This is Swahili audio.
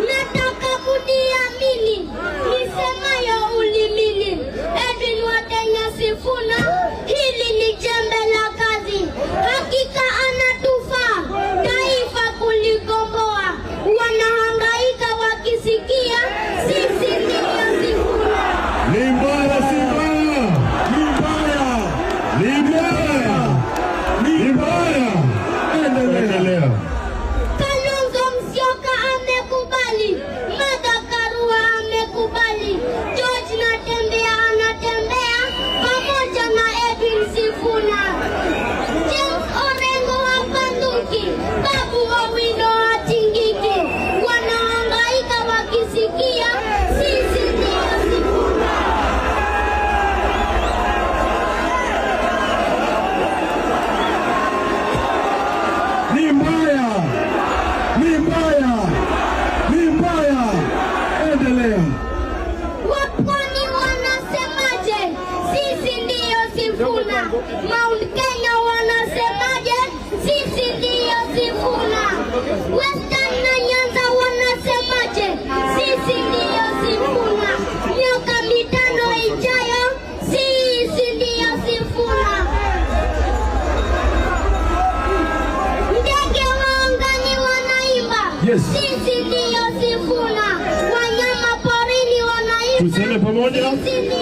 Nataka kuniamini nisemayo ulimini. Edwin Watenya Sifuna, hili ni jembe la kazi. Hakika anatufaa taifa kuligomboa. Wanahangaika wakisikia sisi ndio Sifuna. Ni mbaya, si mbaya, ni mbaya, ni mbaya, ni mbaya. Endelea. Kalonzo Musyoka amekubali, Martha Karua amekubali, George Natembeya anatembea pamoja na Edwin Sifuna, James Orengo wa Bunduki, Babu Owino hatingiki. Wanahangaika wakisikia sisi ndio Sifuna. Ni mbaya, ni mbaya, ni mbaya. Endelea. Wapwani wanasemaje? Sisi ndio Sifuna. Mount Kenya wanasemaje? Sisi ndio Sifuna. Western na Nyanza wanasemaje? Sisi ndio Sifuna. Miaka mitano ijayo sisi ndio Sifuna. Ndege wa angani wanaimba, Yes. sisi ndio Sifuna. Wanyama porini wanaimba, Tuseme pamoja. sisi ndio